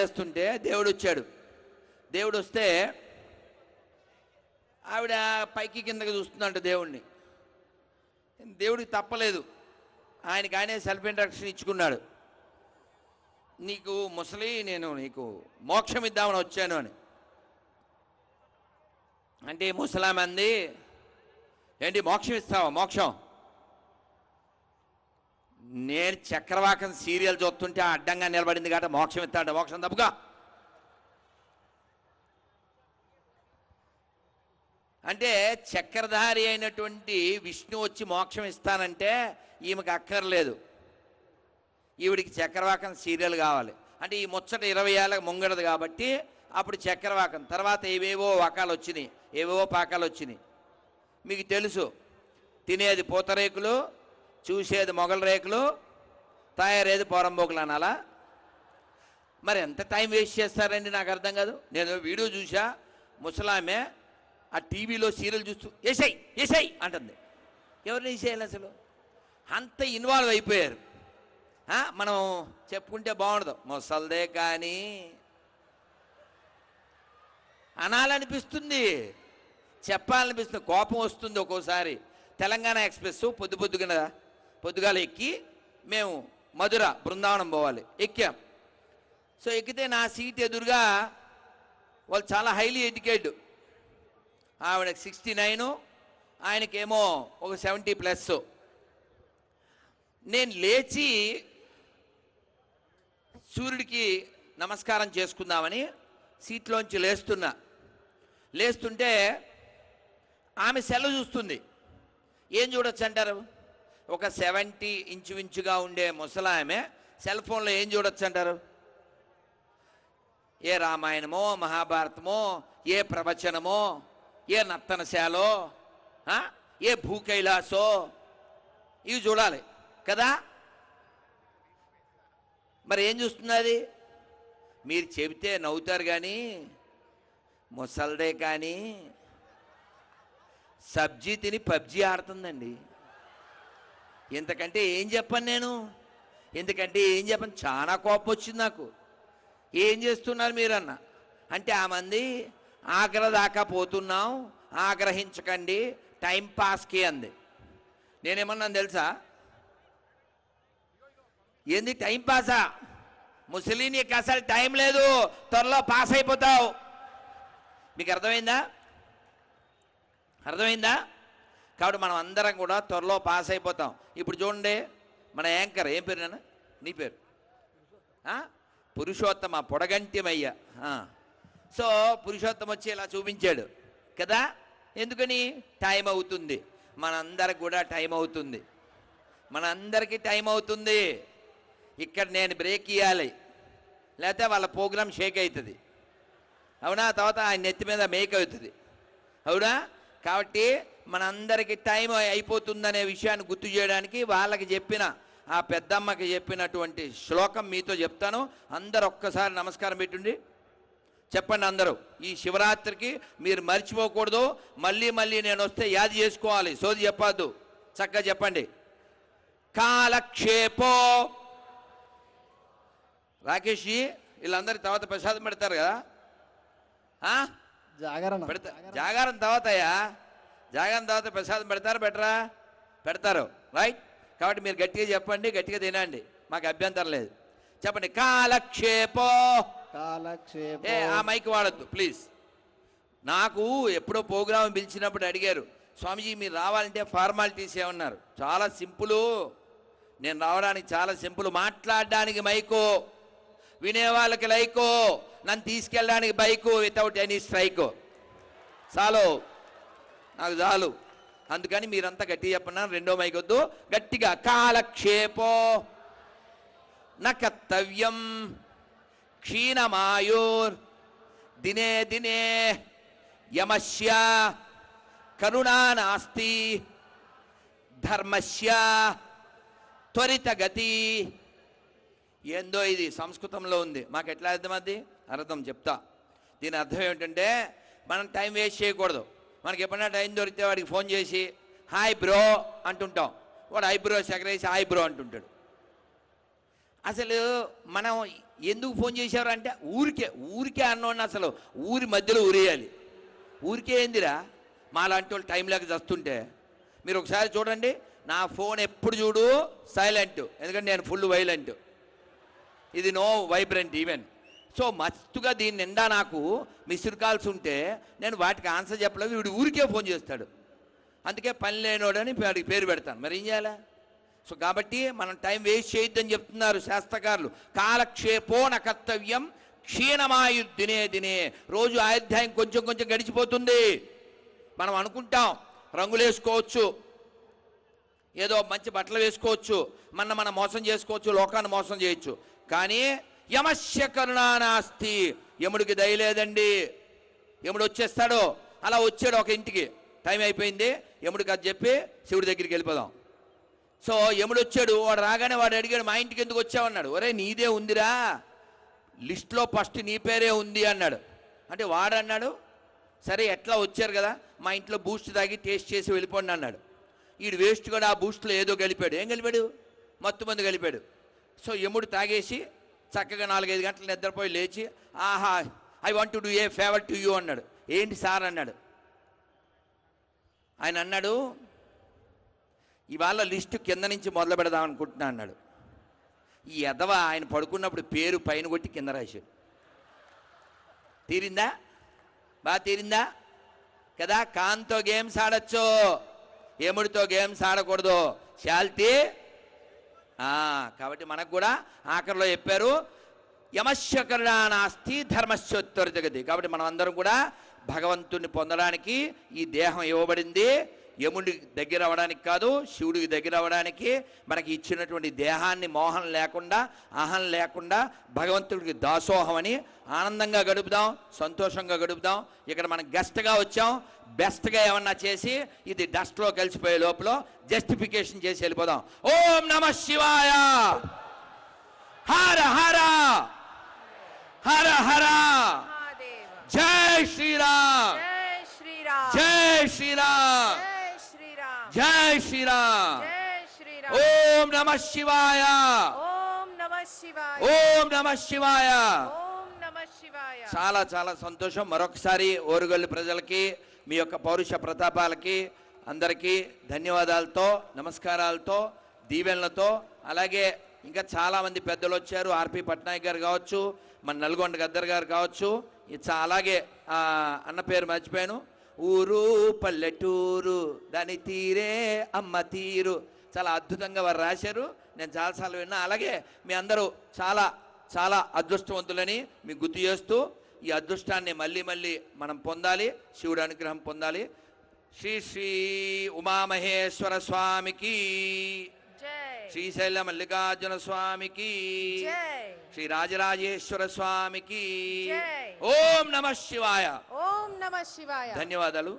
చేస్తుంటే దేవుడు వచ్చాడు. దేవుడు వస్తే ఆవిడ పైకి కిందకి చూస్తుందంట దేవుడిని. దేవుడికి తప్పలేదు, ఆయనకి ఆయనే సెల్ఫ్ ఇంట్రడక్షన్ ఇచ్చుకున్నాడు. నీకు ముసలి, నేను నీకు మోక్షం ఇద్దామని వచ్చాను అని. అంటే ముసలామె అంది, ఏంటి మోక్షం ఇస్తావా? మోక్షం? నేను చక్రవాకం సీరియల్ చూస్తుంటే అడ్డంగా నిలబడింది కాబట్టి మోక్షం ఇస్తాడు. మోక్షం తప్పుగా. అంటే చక్రధారి అయినటువంటి విష్ణు వచ్చి మోక్షం ఇస్తానంటే ఈమెకు అక్కర్లేదు, ఈవిడికి చక్రవాకం సీరియల్ కావాలి. అంటే ఈ ముచ్చట 20 ఏళ్ళకి ముంగడదు కాబట్టి అప్పుడు చక్రవాకం. తర్వాత ఏవేవో వాకాలు వచ్చినాయి, ఏవేవో పాకాలు వచ్చినాయి. మీకు తెలుసు, తినేది పూతరేకులు, చూసేది మొగల రేకులు, తయారేది పోరంబోకులు అనాలా? మరి ఎంత టైం వేస్ట్ చేస్తారండి, నాకు అర్థం కాదు. నేను వీడియో చూసా, ముసలామె ఆ టీవీలో సీరియల్ చూస్తూ ఏసై ఏసై అంటుంది. ఎవరిని వేసేయాలి అసలు? అంత ఇన్వాల్వ్ అయిపోయారు. మనం చెప్పుకుంటే బాగుండదు, ముసల్దే కానీ అనాలనిపిస్తుంది, చెప్పాలనిపిస్తుంది, కోపం వస్తుంది ఒక్కోసారి. తెలంగాణ ఎక్స్ప్రెస్ పొద్దుగాల ఎక్కి మేము మధుర బృందావనం పోవాలి, ఎక్కాం. సో ఎక్కితే నా సీట్ ఎదురుగా వాళ్ళు చాలా హైలీ ఎడ్యుకేటెడ్, ఆవిడకి 69, ఆయనకేమో ఒక 70+. నేను లేచి సూర్యుడికి నమస్కారం చేసుకుందామని సీట్లోంచి లేస్తుంటే ఆమె సెల్ చూస్తుంది. ఏం చూడొచ్చు అంటారు? ఒక 70 ఇంచుమించుగా ఉండే ముసలామె సెల్ ఫోన్లో ఏం చూడొచ్చు అంటారు? ఏ రామాయణమో, మహాభారతమో, ఏ ప్రవచనమో, ఏ నర్తనశాలో, ఏ భూకైలాసో, ఇవి చూడాలి కదా. మరి ఏం చూస్తున్నది? మీరు చెబితే నవ్వుతారు కానీ ముసల్దే కానీ సబ్జీ తిని పబ్జీ ఆడుతుందండి. ఇంతకంటే ఏం చెప్పను నేను, ఎందుకంటే ఏం చెప్పను, చాలా కోపం వచ్చింది నాకు. ఏం చేస్తున్నారు మీరన్న అంటే ఆ మంది ఆగ్ర దాకా పోతున్నాం, ఆగ్రహించకండి, టైం పాస్కి అంది. నేనేమన్నాను తెలుసా? ఏంది టైం పాసా? ముసలి నీకు అసలు టైం లేదు, త్వరలో పాస్ అయిపోతావు. మీకు అర్థమైందా? కాబట్టి మనం అందరం కూడా త్వరలో పాస్ అయిపోతాం. ఇప్పుడు చూడండి, మన యాంకర్ ఏం పేరు నాన్న? నీ పేరు పురుషోత్తమ పొడగంటిమయ్య. సో పురుషోత్తమ వచ్చి ఇలా చూపించాడు కదా. ఎందుకని? టైం అవుతుంది, మనందరికి కూడా టైం అవుతుంది, మనందరికీ టైం అవుతుంది. ఇక్కడ నేను బ్రేక్ ఇవ్వాలి, లేకపోతే వాళ్ళ ప్రోగ్రాం షేక్ అవుతుంది, అవునా? తర్వాత ఆయన నెత్తి మీద మేక్ అవుతుంది, అవునా? కాబట్టి మనందరికీ టైం అయిపోతుందనే విషయాన్ని గుర్తు చేయడానికి వాళ్ళకి చెప్పిన, ఆ పెద్దమ్మకి చెప్పినటువంటి శ్లోకం మీతో చెప్తాను. అందరు ఒక్కసారి నమస్కారం పెట్టుండి చెప్పండి అందరూ. ఈ శివరాత్రికి మీరు మర్చిపోకూడదు, మళ్ళీ నేను వస్తే యాది చేసుకోవాలి, సోది చెప్పద్దు, చక్కగా చెప్పండి. కాలక్షేపో. రాకేష్ వీళ్ళందరి తర్వాత ప్రసాదం పెడతారు కదా, జాగారం తర్వాతయ్యా, జాగారం తర్వాత ప్రసాదం పెడతారా? పెడతారు, రైట్. కాబట్టి మీరు గట్టిగా చెప్పండి, గట్టిగా తినండి, మాకు అభ్యంతరం లేదు. చెప్పండి కాలక్షేపో. ఆ మైక్ వాడద్దు ప్లీజ్. నాకు ఎప్పుడో ప్రోగ్రాం పిలిచినప్పుడు అడిగారు, స్వామిజీ మీరు రావాలంటే ఫార్మాలిటీస్ ఏమన్నారు? చాలా సింపుల్, నేను రావడానికి చాలా సింపుల్, మాట్లాడడానికి మైకో, వినేవాళ్ళకి లైకో, నన్ను తీసుకెళ్ళడానికి బైకు, వితౌట్ ఎనీ స్ట్రైక్. చాలు, నాకు చాలు. అందుకని మీరంతా గట్టిగా చెప్పన్నారు. రెండో మైక్ వద్దు, గట్టిగా. కాలక్షేపో న కర్తవ్యం క్షీణమాయుర్ దినే దినే యమస్య కరుణా నాస్తి ధర్మస్య త్వరితగతి. ఏందో ఇది సంస్కృతంలో ఉంది, మాకు ఎట్లా అర్థమది? అర్థం చెప్తా. దీని అర్థం ఏమిటంటే, మనం టైం వేస్ట్ చేయకూడదు. మనకి ఎప్పుడైనా టైం దొరికితే వాడికి ఫోన్ చేసి హాయ్ బ్రో అంటుంటాం, వాడు ఐబ్రో సెగరేసి హాయ్ బ్రో అంటుంటాడు. అసలు మనం ఎందుకు ఫోన్ చేసేవారు అంటే ఊరికే ఊరికే అన్నోడిని అసలు ఊరి మధ్యలో ఊరేయాలి. ఊరికే ఏందిరా మాలాంటి వాళ్ళు టైం లేక చస్తుంటే. మీరు ఒకసారి చూడండి, నా ఫోన్ ఎప్పుడు చూడు సైలెంట్, ఎందుకంటే నేను ఫుల్ వైలెంట్, ఇది నో వైబ్రెంట్ ఈవెన్. సో మస్తుగా దీని నిండా నాకు మిస్డ్ కాల్స్ ఉంటే నేను వాటికి ఆన్సర్ చెప్పలేదు, వీడు ఊరికే ఫోన్ చేస్తాడు. అందుకే పని లేనోడని వాడికి పేరు పెడతాను. మరి ఏం చేయాలా? సో కాబట్టి మనం టైం వేస్ట్ చేయొద్దని చెప్తున్నారు శాస్త్రకారులు. కాలక్షేపో న కర్తవ్యం క్షీణమాయు దినే దినే. రోజు ఆయుధ్యాయం కొంచెం కొంచెం గడిచిపోతుంది. మనం అనుకుంటాం రంగులు వేసుకోవచ్చు, ఏదో మంచి బట్టలు వేసుకోవచ్చు, మనం మోసం చేసుకోవచ్చు, లోకాన్ని మోసం చేయొచ్చు. కానీ యమస్య కరుణా నాస్తి, యముడికి దయ లేదండి. యముడు వచ్చేస్తాడు. అలా వచ్చాడు ఒక ఇంటికి, టైం అయిపోయింది, యముడికి అది చెప్పి శివుడి దగ్గరికి వెళ్ళిపోదాం. సో యముడు వచ్చాడు, వాడు రాగానే వాడు అడిగాడు, మా ఇంటికి ఎందుకు వచ్చావన్నాడు. ఒరే నీదే ఉందిరా, లిస్ట్లో ఫస్ట్ నీ పేరే ఉంది అన్నాడు. అంటే వాడు అన్నాడు, సరే ఎట్లా వచ్చారు కదా, మా ఇంట్లో బూస్ట్ తాగి టేస్ట్ చేసి వెళ్ళిపోండి అన్నాడు. వీడు వేస్ట్ కూడా ఆ బూస్ట్లో ఏదో కలిపాడు. ఏం కలిపాడు? మత్తు మందు కలిపాడు. సో యముడు తాగేసి చక్కగా 4-5 గంటలు నిద్రపోయి లేచి, ఆహా I want to do a favour to you అన్నాడు. ఏంటి సార్ అన్నాడు. ఆయన అన్నాడు, ఇవాళ లిస్టు కింద నుంచి మొదలు పెడదాం అనుకుంటున్నా అన్నాడు. ఈ ఎదవ ఆయన పడుకున్నప్పుడు పేరు పైన కొట్టి కింద రాశాడు. తీరిందా? బాగా తీరిందా కదా? కాన్తో గేమ్స్ ఆడచ్చు, యముడితో గేమ్స్ ఆడకూడదు. శాల్తీ. కాబట్టి మనకు కూడా ఆఖరిలో చెప్పారు, యమస్య కరుణా నాస్తి ధర్మస్యోత్తర జగతి. కాబట్టి మనం అందరం కూడా భగవంతుని పొందడానికి ఈ దేహం ఇవ్వబడింది. యముడి దగ్గర అవ్వడానికి కాదు, శివుడికి దగ్గర అవ్వడానికి. మనకి ఇచ్చినటువంటి దేహాన్ని మోహం లేకుండా, అహం లేకుండా భగవంతుడికి దాసోహం అని ఆనందంగా గడుపుదాం, సంతోషంగా గడుపుదాం. ఇక్కడ మనం గెస్ట్గా వచ్చాం, బెస్ట్గా ఏమన్నా చేసి ఇది డస్ట్లో కలిసిపోయే లోపల జస్టిఫికేషన్ చేసి వెళ్ళిపోదాం. ఓం నమః శివాయ, హర హర హర హర, జై శ్రీరామ్, జై శ్రీరామ్, జై శ్రీరామ్, ఓం నమః శివాయ, ఓం నమః శివాయ. చాలా చాలా సంతోషం. మరొకసారి ఓరుగల్లు ప్రజలకి, మీ యొక్క పౌరుష ప్రతాపాలకి అందరికీ ధన్యవాదాలతో, నమస్కారాలతో, దీవెనలతో. అలాగే ఇంకా చాలామంది పెద్దలు వచ్చారు. ఆర్పి పట్నాయక్ గారు కావచ్చు, మన నల్గొండ గద్దర్ గారు కావచ్చు. అలాగే అన్న పేరు మర్చిపోయాను, ఊరు పల్లెటూరు దాని తీరే అమ్మ తీరు. చాలా అద్భుతంగా వారు రాశారు, నేను చాలాసార్లు విన్నా. అలాగే మీ అందరూ చాలా చాలా అదృష్టవంతులని మీకు గుర్తు చేస్తూ, ఈ అదృష్టాన్ని మళ్ళీ మళ్ళీ మనం పొందాలి, శివుడు అనుగ్రహం పొందాలి. శ్రీ శ్రీ ఉమామహేశ్వర స్వామికి, శ్రీశైల మల్లికార్జున స్వామికి, శ్రీ రాజరాజేశ్వర స్వామికి. ఓం నమః శివాయ. ఓం నమః శివాయ. ధన్యవాదాలు.